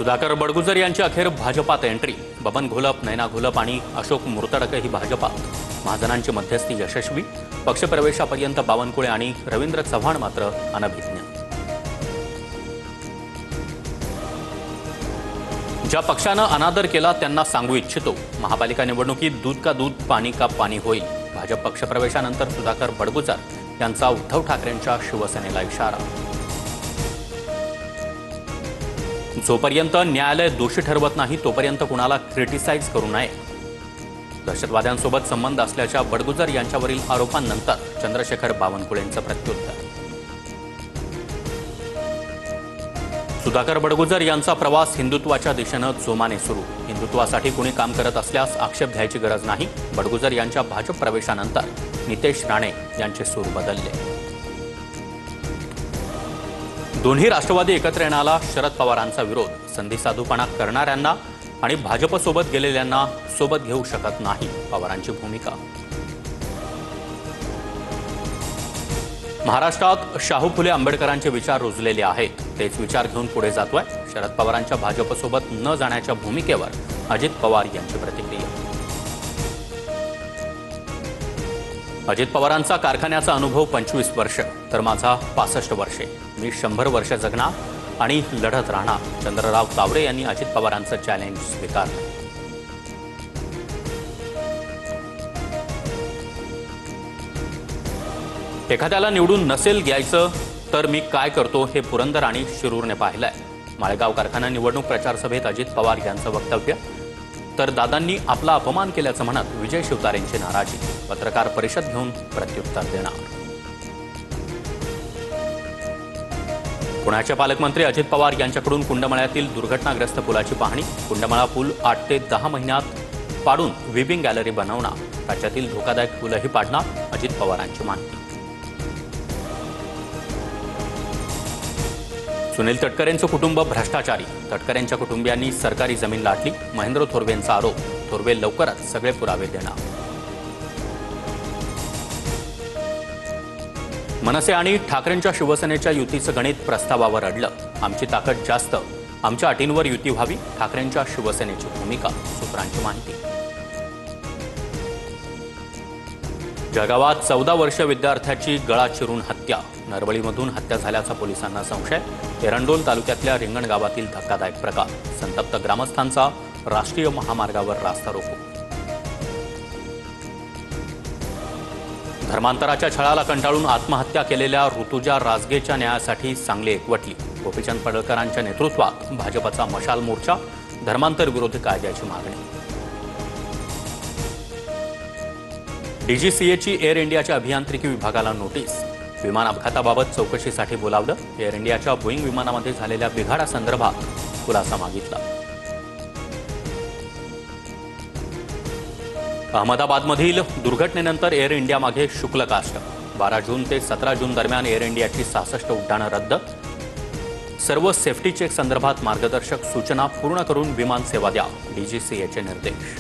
सुधाकर बडगुजर यांची अखेर भाजपात एंट्री। बबन घोलप, नैना घोलप आणि अशोक मुर्तडक ही भाजपात। महाजनांची मध्यस्थी यशस्वी। पक्षप्रवेशापर्यंत बावनकुळे आणि रवींद्र चव्हाण मात्र अनभिज्ञ। ज्या पक्षानं अनादर केला त्यांना सांगू इच्छितो, महापालिका निवडणुकीत दूध का दूध पाणी का पाणी होईल। भाजप पक्षप्रवेशानंतर सुधाकर बडगुजर यांचा उद्धव ठाकरेंच्या शिवसेनेला इशारा। जोपर्यंत न्यायालय दोषी ठरवत नाही तोपर्यंत कुणाला क्रिटिसाइज करू नये। दहशतवाद्यांसोबत संबंध असल्याच्या बडगुजर यांच्यावरील आरोपांनंतर चंद्रशेखर बावनकुळेंचं प्रत्युत्तर। सुधाकर बडगुजर यांचा प्रवास हिंदुत्वाच्या दिशेनं जोमाने सुरू। हिंदुत्वासाठी कुणी काम करत असल्यास आक्षेप घ्यायची गरज नाही। बडगुजर यांच्या भाजप प्रवेशानंतर नितेश राणे यांचे सूर बदलले। दोन्ही राष्ट्रवादी एकत्र येण्याला शरद पवारांचा विरोध। संधी साधूपणा करणाऱ्यांना आणि भाजपसोबत गेलेल्यांना सोबत घेऊ शकत नाही, पवारांची भूमिका। महाराष्ट्रात शाहू फुले आंबेडकरांचे विचार रुजलेले आहेत, तेच विचार घेऊन पुढे जातोय। शरद पवारांच्या भाजपसोबत न जाण्याच्या भूमिकेवर अजित पवार यांची प्रतिक्रिया। अजित पवारांचा कारखान्याचा अनुभव 25 वर्ष तर माझा 65 वर्षे। मी 100 वर्ष जगणार आणि लढत राहणार। चंद्रराव तावरे यांनी अजित पवारांचं चॅलेंज स्वीकारलं। एखाद्याला निवडून नसेल घ्यायचं तर मी काय करतो हे पुरंदर आणि शिरूरने पाहिलंय। माळेगाव कारखाना निवडणूक प्रचार सभेत अजित पवार यांचं वक्तव्य, तर दादांनी आपला अपमान केल्याचं म्हणत विजय शिवतारेंची नाराजी। पत्रकार परिषद घेऊन प्रत्युत्तर देणार। पुण्याचे पालकमंत्री अजित पवार यांच्याकडून कुंडमळ्यातील दुर्घटनाग्रस्त पुलाची पाहणी। कुंडमळा पूल 8 ते 10 महिन्यात पाडून विविंग गॅलरी बनवणार। राज्यातील धोकादायक पूलही पाडणार, अजित पवारांची माहिती। सुनील तटकरेंचं कुटुंब भ्रष्टाचारी। तटकरेंच्या कुटुंबियांनी सरकारी जमीन लाटली, महेंद्र थोरवेंचा आरोप। थोरवे लवकरच सगळे पुरावे देणार। मनसे आणि ठाकरेंच्या शिवसेनेच्या युतीचं गणित प्रस्तावावर अडलं। आमची ताकद जास्त, आमच्या अटींवर युती व्हावी, ठाकरेंच्या शिवसेनेची भूमिका, सूत्रांची माहिती। जळगावात 14 वर्षीय विद्यार्थ्याची गळा चिरून हत्या। नरवळीमधून हत्या झाल्याचा पोलिसांना संशय। एरंडोल तालुक्यातल्या रिंगण गावातील धक्कादायक प्रकार। संतप्त ग्रामस्थांचा राष्ट्रीय महामार्गावर रास्ता रोको। धर्मांतराच्या छळाला कंटाळून आत्महत्या केलेल्या ऋतुजा राजगेच्या न्यायासाठी सांगली एकवटली। गोपीचंद पडळकरांच्या नेतृत्वात भाजपचा मशाल मोर्चा। धर्मांतर विरोधी कायद्याची मागणी। डीजीसीएची एअर इंडियाच्या अभियांत्रिकी विभागाला नोटीस। विमान अपघाताबाबत चौकशीसाठी बोलावलं। एअर इंडियाच्या बोईंग विमानामध्ये झालेल्या बिघाडासंदर्भात खुलासा मागितला। अहमदाबादमधील दुर्घटनेनंतर एअर इंडियामागे शुक्लकाष्ट। 12 जून ते 17 जून दरम्यान एअर इंडियाची 66 उड्डाणं रद्द। सर्व सेफ्टी चेक संदर्भात मार्गदर्शक सूचना पूर्ण करून विमान सेवा द्या, डीजीसीएचे निर्देश।